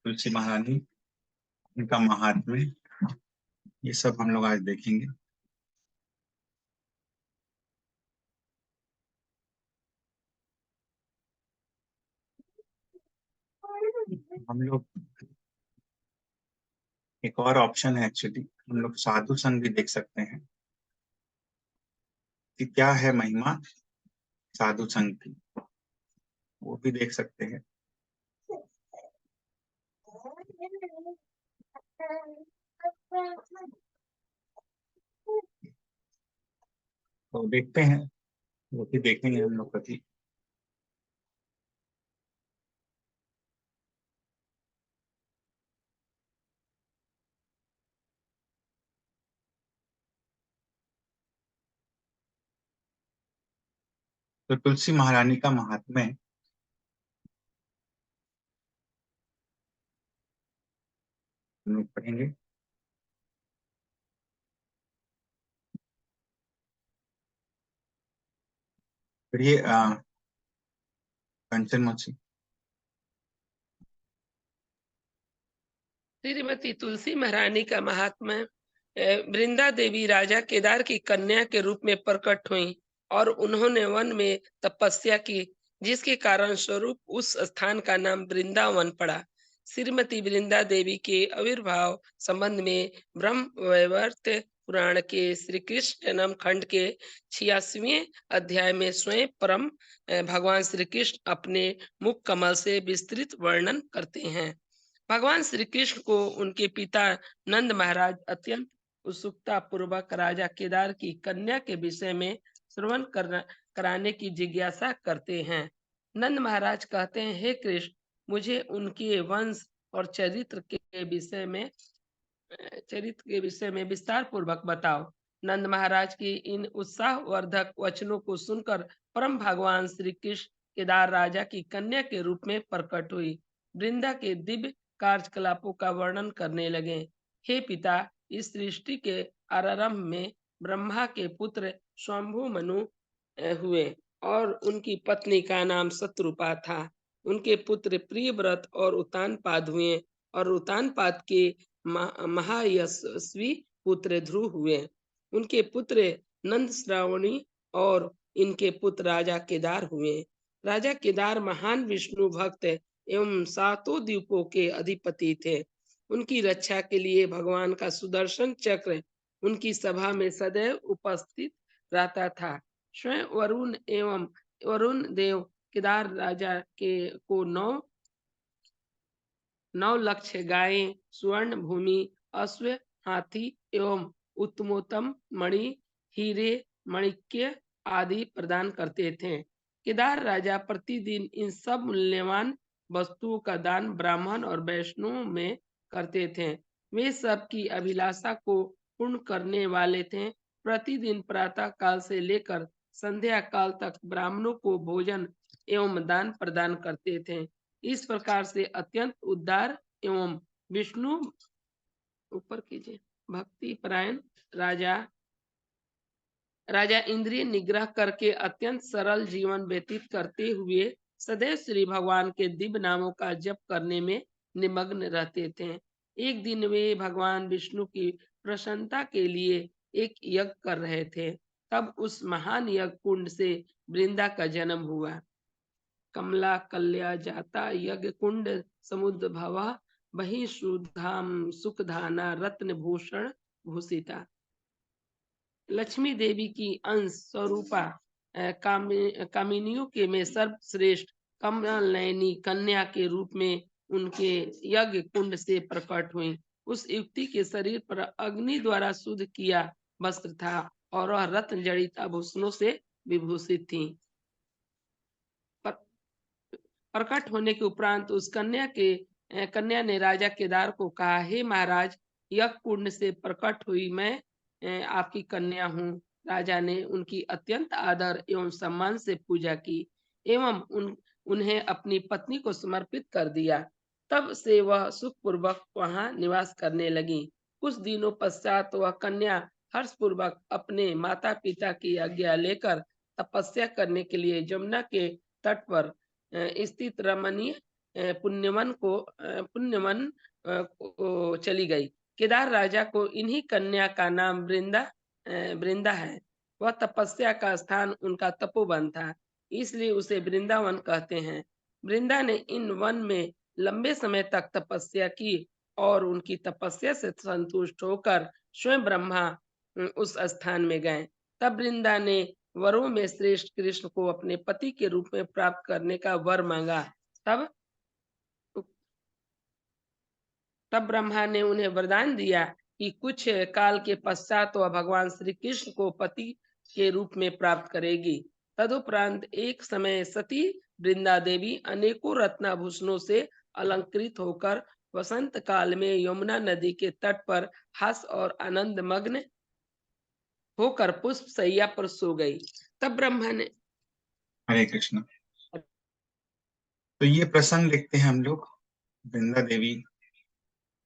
तुलसी महारानी, उनका महात्म्य, ये सब हम लोग आज देखेंगे। हम लोग एक और ऑप्शन है, एक्चुअली हम लोग साधु संग भी देख सकते हैं कि क्या है महिमा साधु संग की, वो भी देख सकते हैं। तो देखते हैं, वो भी देखेंगे हम लोग कभी। तो तुलसी महारानी का महात्म्य हम लोग पढ़ेंगे। पढ़िए कंचन मुझसे। श्रीमती तुलसी महारानी का महात्मा वृंदा देवी राजा केदार की कन्या के रूप में प्रकट हुई और उन्होंने वन में तपस्या की, जिसके कारण स्वरूप उस स्थान का नाम वृंदावन पड़ा। श्रीमती वृंदा देवी के आविर्भाव संबंध में ब्रह्म वैवर्त पुराण के श्री कृष्ण जन्म खंड के 86वें अध्याय में स्वयं परम भगवान श्री कृष्ण अपने मुख कमल से विस्तृत वर्णन करते हैं। भगवान श्री कृष्ण को उनके पिता नंद महाराज अत्यंत उत्सुकता पूर्वक राजा केदार की कन्या के विषय में श्रवण कराने की जिज्ञासा करते हैं। नंद महाराज कहते हैं, हे कृष्ण, मुझे उनके वंश और चरित्र के विषय में विस्तार पूर्वक बताओ। नंद महाराज की इन उत्साहवर्धक वचनों को सुनकर परम भगवान श्री कृष्ण केदार राजा की कन्या के रूप में प्रकट हुई वृंदा के दिव्य कार्यकलापों का वर्णन करने लगे। हे पिता, इस सृष्टि के आरंभ में ब्रह्मा के पुत्र स्वयंभू मनु हुए और उनकी पत्नी का नाम शत्रुपा था। उनके पुत्र प्रियव्रत और उत्तानपाद हुए और उत्तानपाद के महायशस्वी पुत्र ध्रुव हुए। उनके पुत्र नंद श्रावणी और इनके पुत्र राजा केदार हुए। राजा केदार महान विष्णु भक्त एवं सातों द्वीपों के अधिपति थे। उनकी रक्षा के लिए भगवान का सुदर्शन चक्र उनकी सभा में सदैव उपस्थित रहता था। स्वयं वरुण देव केदार राजा के को 9 लक्ष गायें, स्वर्ण भूमि, अश्व, हाथी एवं उत्तमोत्तम मणि, हीरे, माणिक्य आदि प्रदान करते थे। केदार राजा प्रतिदिन इन सब मूल्यवान वस्तुओं का दान ब्राह्मण और वैष्णव में करते थे। वे सब की अभिलाषा को पूर्ण करने वाले थे। प्रतिदिन प्रातः काल से लेकर संध्या काल तक ब्राह्मणों को भोजन एवं दान प्रदान करते थे। इस प्रकार से अत्यंत उदार एवं विष्णु ऊपर कीजिए भक्ति परायण राजा इंद्रिय निग्रह करके अत्यंत सरल जीवन व्यतीत करते हुए सदैव श्री भगवान के दिव्य नामों का जप करने में निमग्न रहते थे। एक दिन वे भगवान विष्णु की प्रसन्नता के लिए एक यज्ञ कर रहे थे। तब उस महान यज्ञ कुंड से वृंदा का जन्म हुआ। कमला कल्या जाता यज्ञ कुंड समुद्र भवा, वही सुधाम सुखधाना रत्न भूषण भूषिता। लक्ष्मी देवी की अंश स्वरूपा कामिनियों के में सर्वश्रेष्ठ कमल नयनी कन्या के रूप में उनके यज्ञ कुंड से प्रकट हुई। उस युवती के शरीर पर अग्नि द्वारा शुद्ध किया वस्त्र था और वह रत्न जड़ित आभूषणों से विभूषित थी। प्रकट होने के उपरांत उस कन्या ने राजा केदार को कहा, हे महाराज, यज्ञ कुंड से प्रकट हुई मैं आपकी कन्या हूँ। राजा ने उनकी अत्यंत आदर एवं सम्मान से पूजा की एवं उन्हें अपनी पत्नी को समर्पित कर दिया। तब से वह सुखपूर्वक वहां निवास करने लगी। कुछ दिनों पश्चात वह कन्या हर्षपूर्वक अपने माता पिता की आज्ञा लेकर तपस्या करने के लिए यमुना के तट पर स्थित रमणीय पुण्यवन को चली गई। केदार राजा को इन्हीं कन्या का नाम वृंदा है। वह तपस्या का स्थान उनका तपोवन था, इसलिए उसे वृंदावन कहते हैं। वृंदा ने इन वन में लंबे समय तक तपस्या की और उनकी तपस्या से संतुष्ट होकर स्वयं ब्रह्मा उस स्थान में गए। तब वृंदा ने वरों में श्रेष्ठ कृष्ण को अपने पति के रूप में प्राप्त करने का वर मांगा। तब ब्रह्मा ने उन्हें वरदान दिया कि कुछ काल के पश्चात वह भगवान श्री कृष्ण को पति के रूप में प्राप्त करेगी। तदुपरांत एक समय सती वृंदा देवी अनेकों रत्नाभूषणों से अलंकृत होकर वसंत काल में यमुना नदी के तट पर हर्ष और आनंद मग्न होकर पुष्प सैया पर सो गई। तब ब्रह्मा ने हरे कृष्ण। तो ये प्रसंग देखते हैं हम लोग वृंदा देवी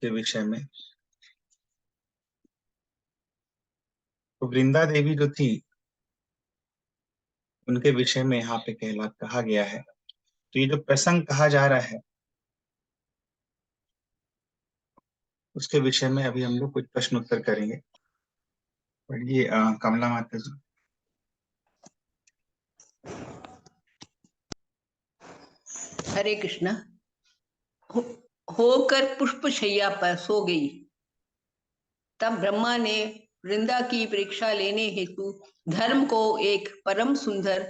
के विषय में। तो वृंदा देवी जो थी उनके विषय में यहाँ पे कहा गया है। तो ये जो प्रसंग कहा जा रहा है उसके विषय में अभी हम लोग कुछ प्रश्न उत्तर करेंगे। पढ़िए कमला माता जी। हरे कृष्ण। होकर पुष्प शैया पर सो गई। तब ब्रह्मा ने वृंदा की परीक्षा लेने हेतु धर्म को एक परम सुंदर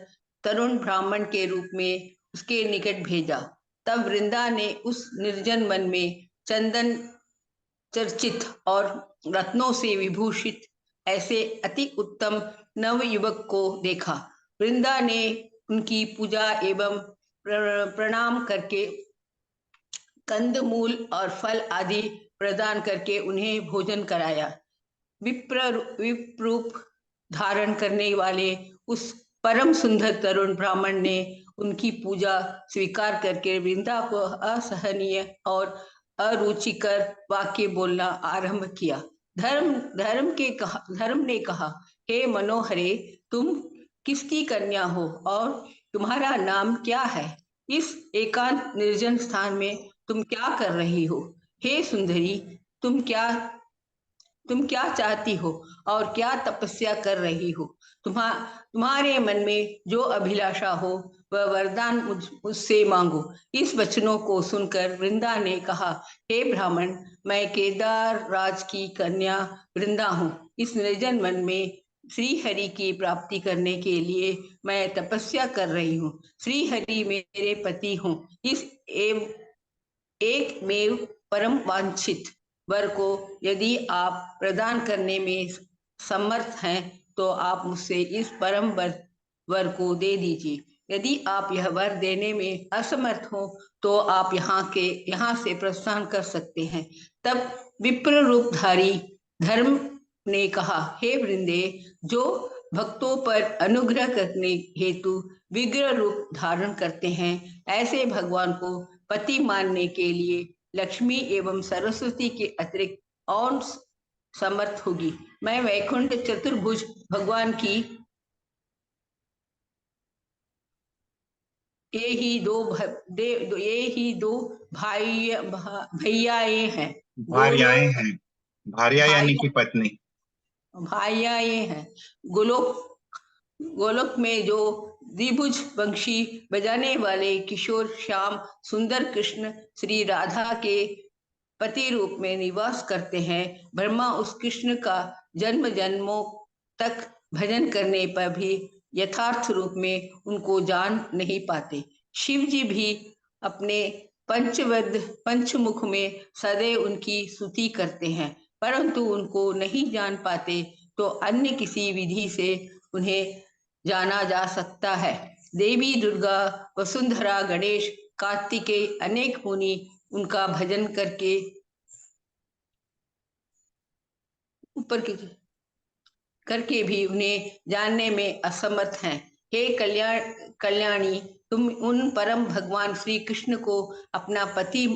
तरुण ब्राह्मण के रूप में उसके निकट भेजा। तब वृंदा ने उस निर्जन वन में चंदन चर्चित और रत्नों से विभूषित ऐसे अति उत्तम नव युवक को देखा। वृंदा ने उनकी पूजा एवं प्रणाम करके कंदमूल और फल आदि प्रदान करके उन्हें भोजन कराया। विप्रूप धारण करने वाले उस परम सुंदर तरुण ब्राह्मण ने उनकी पूजा स्वीकार करके वृंदा को असहनीय और अरुचिकर वाक्य बोलना आरंभ किया। धर्म ने कहा, हे मनोहरे, तुम किसकी कन्या हो और तुम्हारा नाम क्या है? इस एकांत निर्जन स्थान में तुम क्या कर रही हो? हे सुंदरी, तुम क्या चाहती हो और क्या तपस्या कर रही हो? तुम्हारे मन में जो अभिलाषा हो वह वरदान मुझसे मांगो। इस वचनों को सुनकर वृंदा ने कहा, हे ब्राह्मण, मैं केदार राज की कन्या वृंदा हूँ। इस निर्जन वन में श्री हरि की प्राप्ति करने के लिए मैं तपस्या कर रही हूँ। श्री हरि मेरे पति हूँ। इस एक में परम वांछित वर को यदि आप प्रदान करने में समर्थ हैं तो आप मुझसे इस परम वर को दे दीजिए। यदि आप यह वर देने में असमर्थ हो तो आप यहाँ से प्रस्थान कर सकते हैं। तब विप्र रूपधारी धर्म ने कहा, हे वृंदे, जो भक्तों पर अनुग्रह करने हेतु विग्रह रूप धारण करते हैं, ऐसे भगवान को पति मानने के लिए लक्ष्मी एवं सरस्वती के अतिरिक्त और समर्थ होगी। मैं वैकुंठ चतुर्भुज भगवान की ये ही दो भैयाए हैं। भार्याएं हैं। भार्या यानी कि पत्नी। भाइयाए हैं। गोलोक में जो द्विभुज वंशी बजाने वाले किशोर श्याम सुंदर कृष्ण श्री राधा के पति रूप में निवास करते हैं। ब्रह्मा उस कृष्ण का जन्म जन्मों तक भजन करने पर भी यथार्थ रूप में उनको जान नहीं पाते। शिव जी भी अपने पंचमुख में सदैव उनकी स्तुति करते हैं, परंतु उनको नहीं जान पाते, तो अन्य किसी विधि से उन्हें जाना जा सकता है। देवी दुर्गा, वसुंधरा, गणेश, कार्तिकेय अनेक मुनि उनका भजन करके भी उन्हें जानने में असमर्थ हैं। हे कल्याणी, तुम उन परम भगवान श्री कृष्ण को अपना पति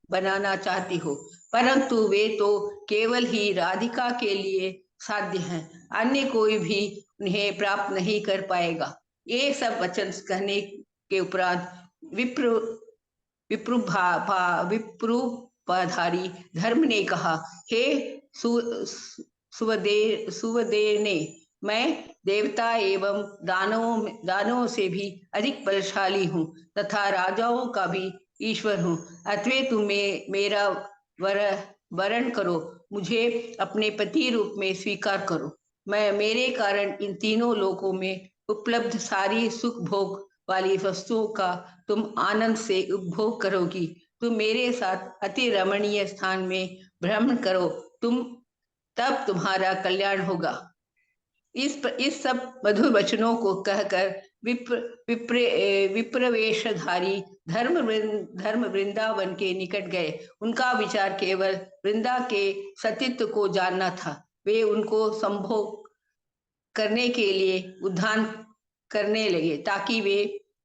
बनाना चाहती हो, परंतु वे तो केवल ही राधिका के लिए साध्य हैं। अन्य कोई भी उन्हें प्राप्त नहीं कर पाएगा। ये सब वचन कहने के उपरांत विप्रूपाधारी धर्म ने कहा, हे सुवदेव ने, मैं देवता एवं दानवों से भी अधिक बलशाली हूँ तथा राजाओं का भी ईश्वर हूँ। अतः तुम मेरा वरण करो, मुझे अपने पति रूप में स्वीकार करो। मेरे कारण इन तीनों लोकों में उपलब्ध सारी सुख भोग वाली वस्तुओं का तुम आनंद से उपभोग करोगी। तुम मेरे साथ अति रमणीय स्थान में भ्रमण करो, तब तुम्हारा कल्याण होगा। इस सब मधुर वचनों को कहकर विप्रवेशधारी धर्म वृंदावन के निकट गए। उनका विचार केवल वृंदा के सतीत्व को जानना था। वे उनको संभोग करने के लिए उद्यान करने लगे ताकि वे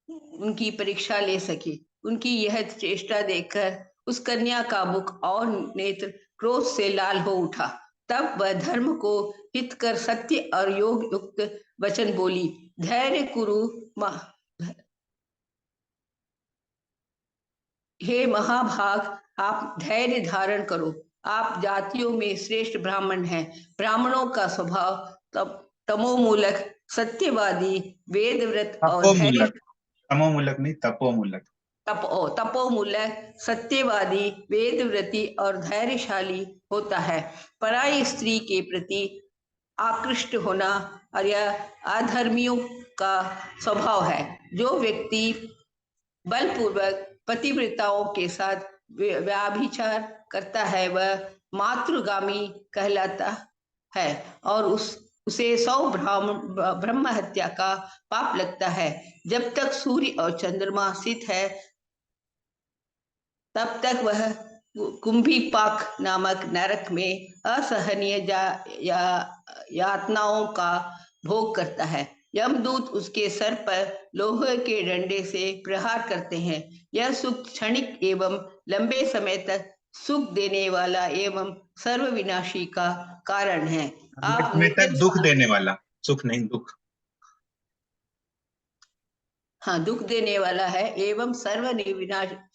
उनकी परीक्षा ले सके। उनकी यह चेष्टा देखकर उस कन्या का मुख और नेत्र क्रोध से लाल हो उठा। तब वह धर्म को हित कर सत्य और योग युक्त वचन बोली, धैर्य कुरु हे महाभाग, आप धैर्य धारण करो। आप जातियों में श्रेष्ठ ब्राह्मण हैं। ब्राह्मणों का स्वभाव तमोमूलक, सत्यवादी, वेदव्रत और धैर्य तमोमूलक नहीं, तपोमूलक। तपोमूलक, सत्यवादी, वेदव्रती और धैर्यशाली होता है। पराई स्त्री के प्रति आकृष्ट होना और यह अधर्मियों का स्वभाव है। जो व्यक्ति बलपूर्वक पतिव्रताओं के साथ व्याभिचार करता है वह मातृगामी कहलाता है और उसे 100 ब्रह्म हत्या का पाप लगता है। जब तक सूर्य और चंद्रमा स्थित है तब तक वह कुंभीपाक नामक नरक में असहनीय यातनाओं का भोग करता है। यमदूत उसके सर पर लोहे के डंडे से प्रहार करते हैं। यह सुख क्षणिक एवं लंबे समय तक सुख देने वाला एवं सर्वविनाशी का कारण है। आप दुख देने वाला, सुख नहीं, दुख। हाँ, दुख देने वाला है एवं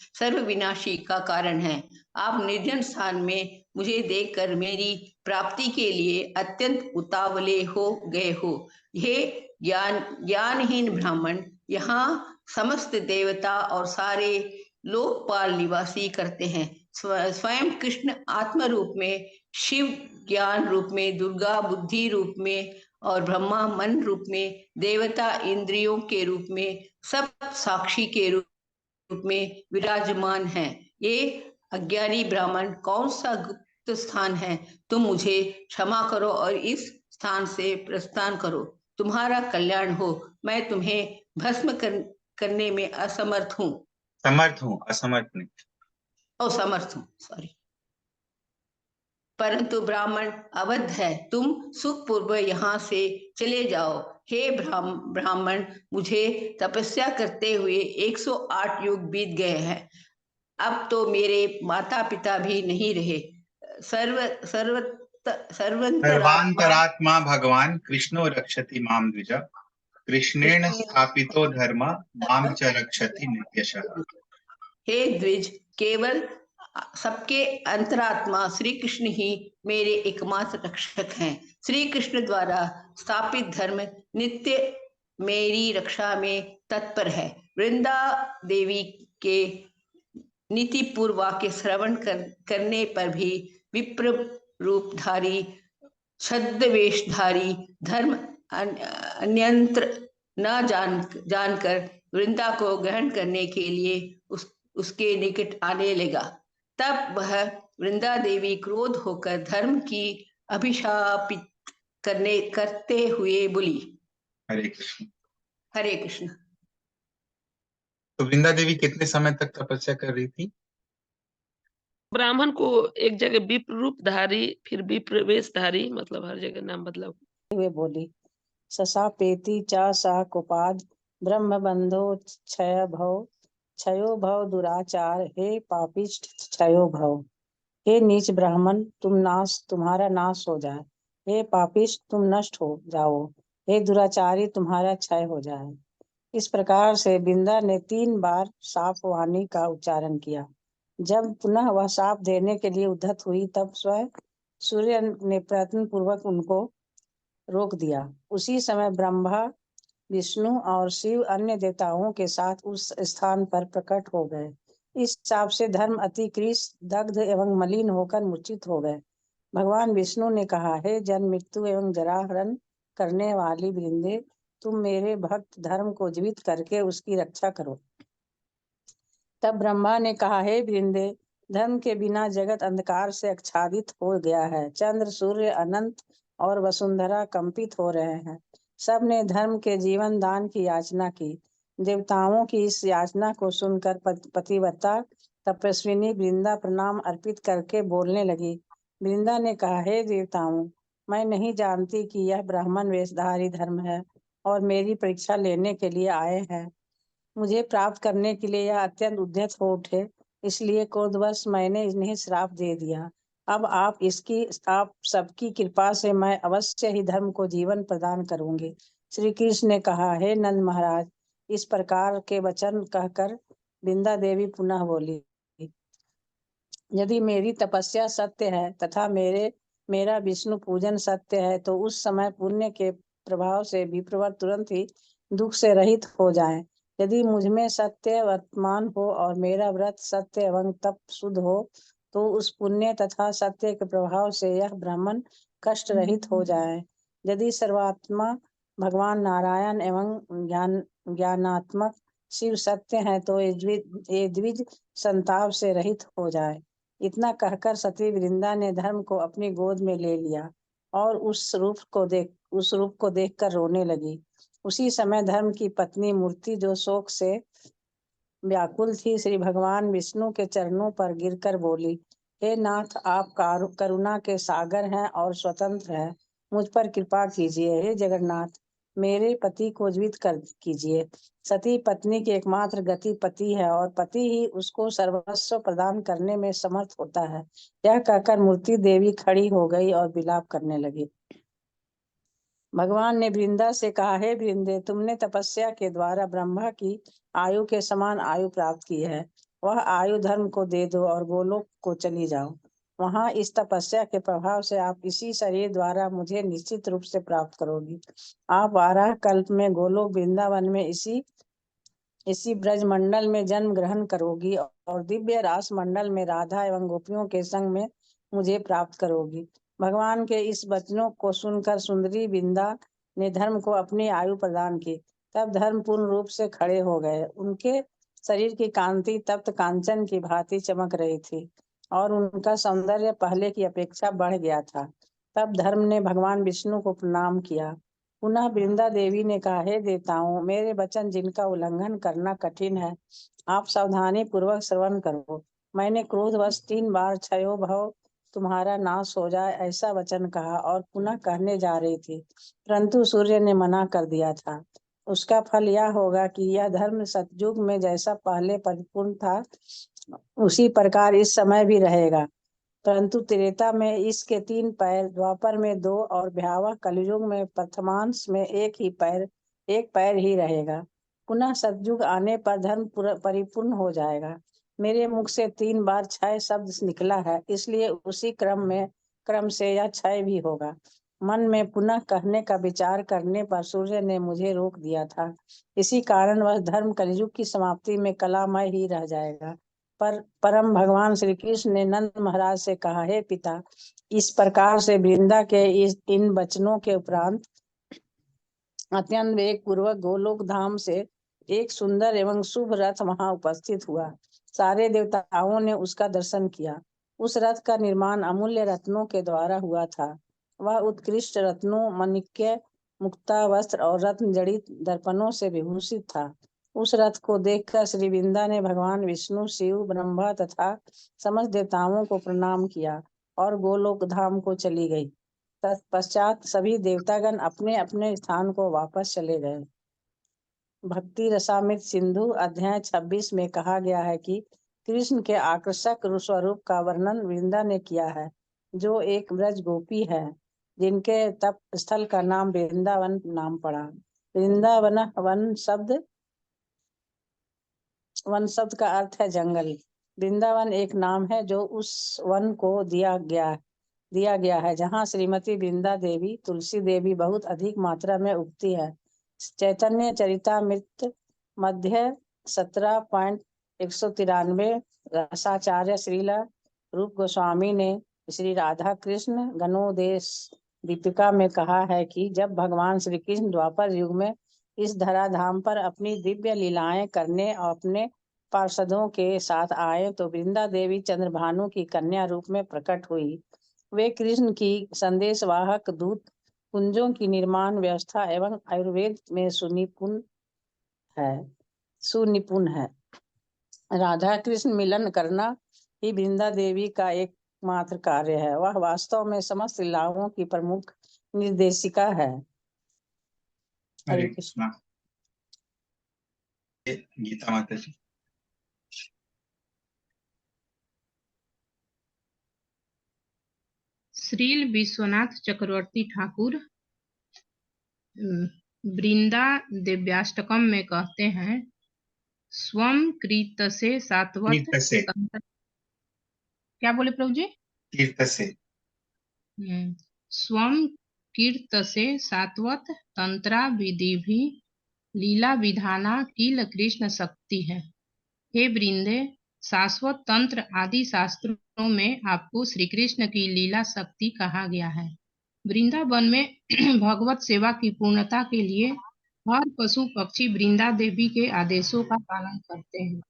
सर्वविनाशी का कारण है। आप निर्जन स्थान में मुझे देखकर मेरी प्राप्ति के लिए अत्यंत उतावले हो गए हो। हे ज्ञानहीन ब्राह्मण, यहाँ समस्त देवता और सारे लोकपाल निवासी करते हैं। स्वयं कृष्ण आत्म रूप में, शिव ज्ञान रूप में, दुर्गा बुद्धि रूप में और ब्रह्मा मन रूप में, देवता इंद्रियों के रूप में, सब साक्षी के रूप में विराजमान हैं। ये अज्ञानी ब्राह्मण कौन सा गुप्त स्थान है? तुम मुझे क्षमा करो और इस स्थान से प्रस्थान करो। तुम्हारा कल्याण हो। मैं तुम्हें भस्म करने में असमर्थ हूँ। समर्थ हूँ, असमर्थ नहीं। असमर्थ हूँ, सॉरी। परंतु ब्राह्मण अवध है, तुम सुखपूर्व यहाँ से चले जाओ। हे ब्राह्मण, मुझे तपस्या करते हुए 108 युग बीत गए हैं। अब तो मेरे माता पिता भी नहीं रहे। सर्वांतरात्मा भगवान कृष्णो रक्षति माम द्विजा, कृष्णेन स्थापितो धर्म माम च रक्षति नित्यशः। हे द्विज, केवल सबके अंतरात्मा श्री कृष्ण ही मेरे एकमात्र रक्षक हैं। श्री कृष्ण द्वारा स्थापित धर्म नित्य मेरी रक्षा में तत्पर है। वृंदा देवी के नीतिपूर्व वाक्य श्रवण करने पर भी विप्र रूपधारी, छद्मवेशधारी धर्म अन्यंत्र न जानकर वृंदा को ग्रहण करने के लिए उसके निकट आने लगा। तब वह वृंदा देवी क्रोध होकर धर्म की अभिशापित करते हुए बोली, हरे कृष्ण। हरे कृष्ण। तो वृंदा देवी कितने समय तक तपस्या कर रही थी? ब्राह्मण को एक जगह विप्र रूपधारी, फिर विप्रवेशधारी, मतलब हर जगह नाम बदला हुए बोली, ससापेति च सा कुपाद ब्रह्म बंधो क्षयो भव दुराचार, हे पापिष्ठ क्षयो भव। हे नीच ब्राह्मण, तुम्हारा नाश हो जाए। हे पापिष्ठ, तुम नष्ट हो जाओ। हे दुराचारी, तुम्हारा क्षय हो जाए। इस प्रकार से वृंदा ने 3 बार साप वाणी का उच्चारण किया। जब पुनः वह साप देने के लिए उद्धत हुई, तब स्वयं सूर्य ने प्रयत्न पूर्वक उनको रोक दिया। उसी समय ब्रह्मा, विष्णु और शिव अन्य देवताओं के साथ उस स्थान पर प्रकट हो गए। इस शाप से धर्म अति क्रीस, दग्ध एवं मलिन होकर मूर्छित हो गए। भगवान विष्णु ने कहा, हे जन्म मृत्यु एवं जराहरण करने वाली वृंदे, तुम मेरे भक्त धर्म को जीवित करके उसकी रक्षा करो। तब ब्रह्मा ने कहा, हे वृंदे, धर्म के बिना जगत अंधकार से आच्छादित हो गया है। चंद्र, सूर्य, अनंत और वसुंधरा कंपित हो रहे हैं। सब ने धर्म के जीवन दान की याचना की। देवताओं की इस याचना को सुनकर पतिव्रता तपस्विनी वृंदा प्रणाम अर्पित करके बोलने लगी। वृंदा ने कहा, हे देवताओं, मैं नहीं जानती कि यह ब्राह्मण वेशधारी धर्म है और मेरी परीक्षा लेने के लिए आए हैं। मुझे प्राप्त करने के लिए यह अत्यंत उद्यत हो उठे, इसलिए क्रोधवश मैंने इन्हें श्राप दे दिया। अब आप सबकी कृपा से मैं अवश्य ही धर्म को जीवन प्रदान करूंगी। श्री कृष्ण ने कहा, हे नंद महाराज, इस प्रकार के वचन कहकर वृंदा देवी पुनः बोली, यदि मेरी तपस्या सत्य है तथा मेरा विष्णु पूजन सत्य है, तो उस समय पुण्य के प्रभाव से विप्रवर तुरंत ही दुख से रहित हो जाएं। यदि मुझमें सत्य वर्तमान हो और मेरा व्रत सत्य एवं तप शुद्ध हो, तो उस पुण्य तथा सत्य के प्रभाव से यह ब्राह्मण कष्ट रहित हो जाए। यदि सर्वात्मा भगवान नारायण एवं ज्ञानात्मक शिव सत्य है, तो ये द्विज संताप से रहित हो जाए। इतना कहकर सती वृंदा ने धर्म को अपनी गोद में ले लिया और उस रूप को देखकर रोने लगी। उसी समय धर्म की पत्नी मूर्ति, जो शोक से व्याकुल थी, श्री भगवान विष्णु के चरणों पर गिरकर बोली, हे नाथ, आप करुणा के सागर हैं और स्वतंत्र हैं। मुझ पर कृपा कीजिए। हे जगन्नाथ, मेरे पति को जीवित कर कीजिए। सती पत्नी की एकमात्र गति पति है और पति ही उसको सर्वस्व प्रदान करने में समर्थ होता है। यह कहकर मूर्ति देवी खड़ी हो गई और विलाप करने लगी। भगवान ने वृंदा से कहा, हे वृंदे, तुमने तपस्या के द्वारा ब्रह्मा की आयु के समान आयु प्राप्त की है। वह आयु धर्म को दे दो और गोलोक को चली जाओ। वहां इस तपस्या के प्रभाव से आप इसी शरीर द्वारा मुझे निश्चित रूप से प्राप्त करोगी। आप 12 कल्प में गोलोक वृंदावन में इसी ब्रज मंडल में जन्म ग्रहण करोगी और दिव्य रास मंडल में राधा एवं गोपियों के संग में मुझे प्राप्त करोगी। भगवान के इस वचनों को सुनकर सुंदरी वृंदा ने धर्म को अपनी आयु प्रदान की। तब धर्म पूर्ण रूप से खड़े हो गए। उनके शरीर की कांति तप्त कांचन की भांति चमक रही थी और उनका सौंदर्य पहले की अपेक्षा बढ़ गया था। तब धर्म ने भगवान विष्णु को प्रणाम किया। पुनः वृंदा देवी ने कहा, हे देवताओं, मेरे वचन जिनका उल्लंघन करना कठिन है, आप सावधानी पूर्वक श्रवण करो। मैंने क्रोधवश 3 बार क्षयो भव तुम्हारा नाश हो जाए ऐसा वचन कहा और पुनः कहने जा रही थी, परंतु सूर्य ने मना कर दिया था। उसका फल यह होगा कि यह धर्म सतयुग में जैसा पहले परिपूर्ण था, उसी प्रकार इस समय भी रहेगा। परंतु त्रेता में इसके 3 पैर, द्वापर में 2 और भयावह कलयुग में प्रथमांश में एक पैर ही रहेगा। पुनः सतयुग आने पर धर्म परिपूर्ण हो जाएगा। मेरे मुख से 3 बार क्षय शब्द निकला है, इसलिए उसी क्रम से यह क्षय भी होगा। मन में पुनः कहने का विचार करने पर सूर्य ने मुझे रोक दिया था। इसी कारण वह धर्म कलयुग की समाप्ति में कलामय ही रह जाएगा। परम भगवान श्री कृष्ण ने नंद महाराज से कहा, हे पिता, इस प्रकार से वृंदा के इन वचनों के उपरांत अत्यंत वेग पूर्वक गोलोक धाम से एक सुंदर एवं शुभ रथ वहां उपस्थित हुआ। सारे देवताओं ने उसका दर्शन किया। उस रथ का निर्माण अमूल्य रत्नों के द्वारा हुआ था। वह उत्कृष्ट रत्नों, माणिक्य, मुक्ता वस्त्र और रत्न जड़ित दर्पणों से विभूषित था। उस रथ को देखकर श्री वृंदा ने भगवान विष्णु, शिव, ब्रह्मा तथा समस्त देवताओं को प्रणाम किया और गोलोक धाम को चली गई। तत्पश्चात सभी देवतागण अपने अपने स्थान को वापस चले गए। भक्ति रसामृत सिंधु अध्याय 26 में कहा गया है कि कृष्ण के आकर्षक स्वरूप का वर्णन वृंदा ने किया है, जो एक ब्रज गोपी है, जिनके तप स्थल का नाम वृंदावन नाम पड़ा। वृंदावन वन शब्द वन शब्द का अर्थ है जंगल। वृंदावन एक नाम है जो उस वन को दिया गया है जहाँ श्रीमती वृंदा देवी तुलसी देवी बहुत अधिक मात्रा में उगती है। चैतन्य चरितामृत मध्य 17.193 रसाचार्य श्रील रूप गोस्वामी ने श्री राधा कृष्ण गणोदेश दीपिका में कहा है कि जब भगवान श्री कृष्ण द्वापर युग में इस धराधाम पर अपनी दिव्य लीलाएं करने और अपने पार्षदों के साथ आए तो वृंदा देवी चंद्रभानु की कन्या रूप में प्रकट हुई। वे कृष्ण की संदेशवाहक दूत कुंजों की निर्माण व्यवस्था एवं आयुर्वेद में सुनिपुण है। राधा कृष्ण मिलन करना ही वृंदा देवी का एकमात्र कार्य है। वह वास्तव में समस्त लीलाओं की प्रमुख निर्देशिका है। हरे कृष्णा। गीता माता जी। श्रील विश्वनाथ चक्रवर्ती ठाकुर वृंदा दिव्याष्टकम में कहते हैं, स्वम कृतसे सात्वत क्या बोले प्रभु जी? स्वम कीर्तसे सात्वत तंत्रा विधि भी लीला विधाना किल कृष्ण शक्ति है। हे वृंदे, शाश्वत तंत्र आदि शास्त्रों में आपको श्री कृष्ण की लीला शक्ति कहा गया है। वृंदावन में भगवत सेवा की पूर्णता के लिए हर पशु पक्षी वृंदा देवी के आदेशों का पालन करते हैं।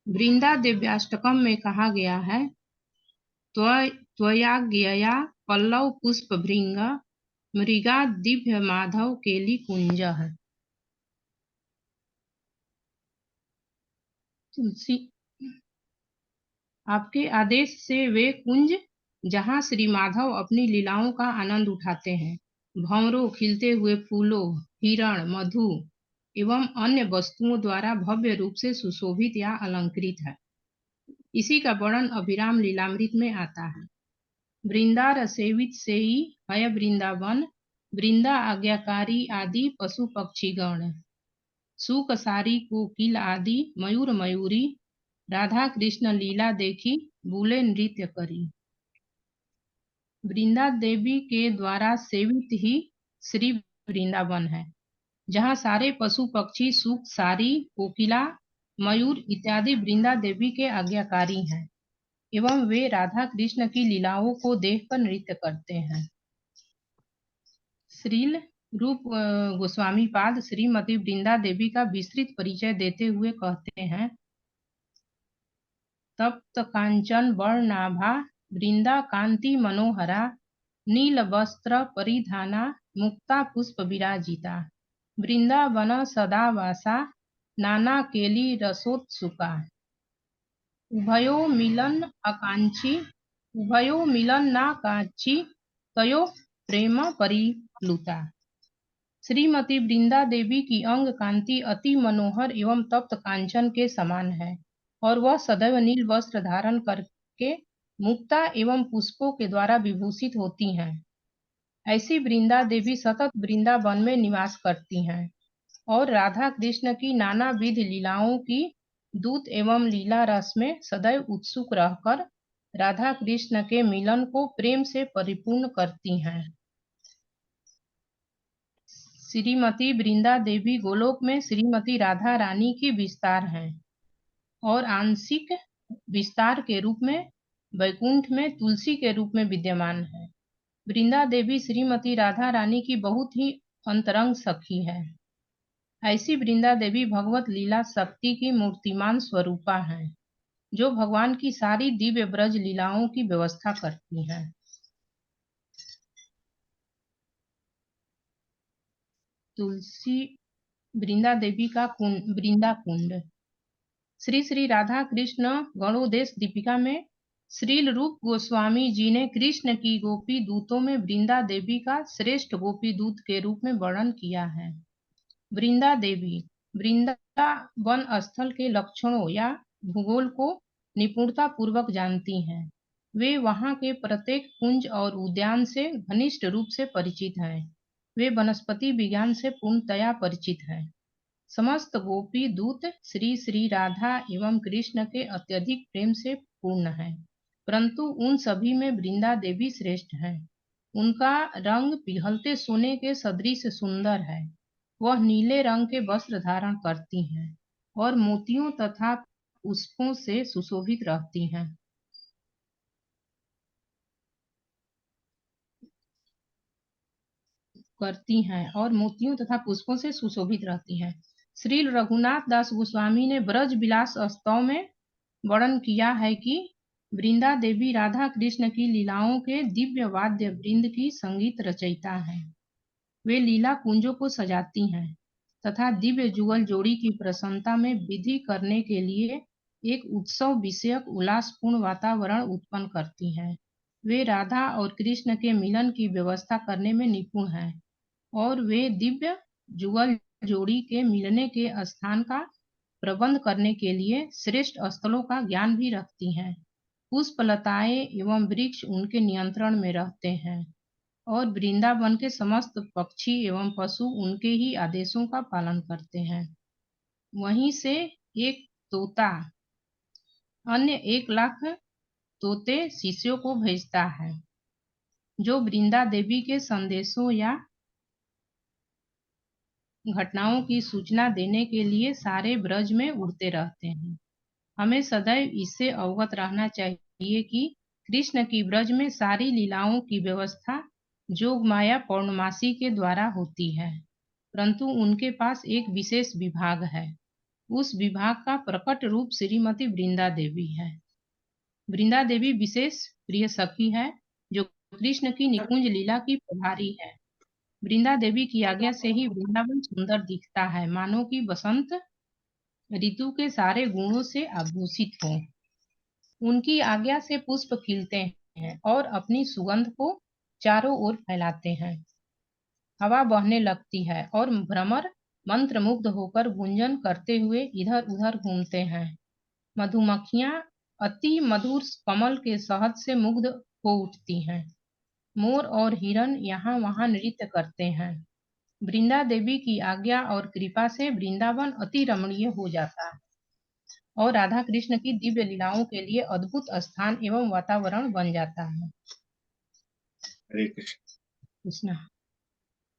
वृंदा दिव्याष्टकम में कहा गया है, त्वयाज्ञया पल्लव पुष्प भृंग मृगा दिव्य माधव केली कुंज है। तुलसी, आपके आदेश से वे कुंज जहाँ श्री माधव अपनी लीलाओं का आनंद उठाते हैं, भंवरों, खिलते हुए फूलों, हिरण, मधु एवं अन्य वस्तुओं द्वारा भव्य रूप से सुशोभित या अलंकृत है। इसी का वर्णन अभिराम लीलामृत में आता है। वृंदा रसेवित से ही है वृंदावन, वृंदा आज्ञाकारी आदि पशु पक्षी गण, सुख सारी कोकिल आदि मयूर मयूरी, राधा कृष्ण लीला देखी बूले नृत्य करी। वृंदा देवी के द्वारा सेवित ही श्री वृंदावन है, जहाँ सारे पशु पक्षी सुख सारी कोकिला मयूर इत्यादि वृंदा देवी के आज्ञाकारी हैं एवं वे राधा कृष्ण की लीलाओं को देखकर नृत्य करते हैं। श्रील रूप गोस्वामी पाद श्रीमती वृंदा देवी का विस्तृत परिचय देते हुए कहते हैं, तप्त कांचन वर्णाभा वृंदा कांति मनोहरा, नील वस्त्र परिधाना मुक्ता पुष्प विराजिता, वृंदावन सदा वासा नाना केली रसोत्सुका, उभयो मिलन नाकांक्षी तयो प्रेम परिप्लुता। श्रीमती वृंदा देवी की अंग कांति अति मनोहर एवं तप्त कांचन के समान है और वह सदैव नील वस्त्र धारण करके मुक्ता एवं पुष्पों के द्वारा विभूषित होती हैं। ऐसी वृंदा देवी सतत वृंदावन में निवास करती हैं और राधा कृष्ण की नाना विध लीलाओं की दूत एवं लीला रस में सदैव उत्सुक रहकर राधा कृष्ण के मिलन को प्रेम से परिपूर्ण करती हैं। श्रीमती वृंदा देवी गोलोक में श्रीमती राधा रानी की विस्तार हैं और आंशिक विस्तार के रूप में वैकुंठ में तुलसी के रूप में विद्यमान है। वृंदा देवी श्रीमती राधा रानी की बहुत ही अंतरंग सखी है। ऐसी वृंदा देवी भगवत लीला शक्ति की मूर्तिमान स्वरूपा है, जो भगवान की सारी दिव्य ब्रज लीलाओं की व्यवस्था करती हैं। तुलसी वृंदा देवी का वृंदा कुंड। श्री श्री राधा कृष्ण गणोदेश दीपिका में श्रील रूप गोस्वामी जी ने कृष्ण की गोपी दूतों में वृंदा देवी का श्रेष्ठ गोपी दूत के रूप में वर्णन किया है। वृंदा देवी वृंदावन स्थल के लक्षणों या भूगोल को निपुणता पूर्वक जानती हैं। वे वहां के प्रत्येक कुंज और उद्यान से घनिष्ठ रूप से परिचित हैं। वे वनस्पति विज्ञान से पूर्णतया परिचित हैं। समस्त गोपी दूत श्री श्री राधा एवं कृष्ण के अत्यधिक प्रेम से पूर्ण है, परंतु उन सभी में वृंदा देवी श्रेष्ठ है। उनका रंग पिघलते सोने के सदृश सुंदर है। वह नीले रंग के वस्त्र धारण करती हैं और मोतियों तथा पुष्पों से सुशोभित रहती हैं। श्री रघुनाथ दास गोस्वामी ने ब्रज विलास स्तव में वर्णन किया है कि वृंदा देवी राधा कृष्ण की लीलाओं के दिव्य वाद्य वृंद की संगीत रचयिता है। वे लीला कुंजों को सजाती हैं तथा दिव्य जुगल जोड़ी की प्रसन्नता में विधि करने के लिए एक उत्सव विषयक उल्लासपूर्ण वातावरण उत्पन्न करती हैं। वे राधा और कृष्ण के मिलन की व्यवस्था करने में निपुण हैं और वे दिव्य जुगल जोड़ी के मिलने के स्थान का प्रबंध करने के लिए श्रेष्ठ स्थलों का ज्ञान भी रखती हैं। पुष्पलताएं एवं वृक्ष उनके नियंत्रण में रहते हैं और वृंदावन के समस्त पक्षी एवं पशु उनके ही आदेशों का पालन करते हैं। वहीं से एक तोता अन्य 1,00,000 तोते शिष्यों को भेजता है, जो वृंदा देवी के संदेशों या घटनाओं की सूचना देने के लिए सारे ब्रज में उड़ते रहते हैं। हमें सदैव इससे अवगत रहना चाहिए कि कृष्ण की ब्रज में सारी लीलाओं की व्यवस्था जोग माया पौर्णमासी के द्वारा होती है, परंतु उनके पास एक विशेष विभाग है। उस विभाग का प्रकट रूप श्रीमती वृंदा देवी है। वृंदा देवी विशेष प्रिय सखी है, जो कृष्ण की निकुंज लीला की प्रभारी है। वृंदा देवी की आज्ञा से ही वृंदावन सुंदर दिखता है, मानो कि बसंत ऋतु के सारे गुणों से आभूषित हो। उनकी आज्ञा से पुष्प खिलते हैं और अपनी सुगंध को चारों ओर फैलाते हैं। हवा बहने लगती है और भ्रमर मंत्रमुग्ध होकर गुंजन करते हुए इधर उधर घूमते हैं। मधुमक्खियां अति मधुर कमल के शहद से मुग्ध हो उठती हैं। मोर और हिरन यहाँ वहां नृत्य करते हैं। वृंदा देवी की आज्ञा और कृपा से वृंदावन अति रमणीय हो जाता है और राधा कृष्ण की दिव्य लीलाओं के लिए अद्भुत स्थान एवं वातावरण बन जाता है। हरे कृष्ण। कृष्णा।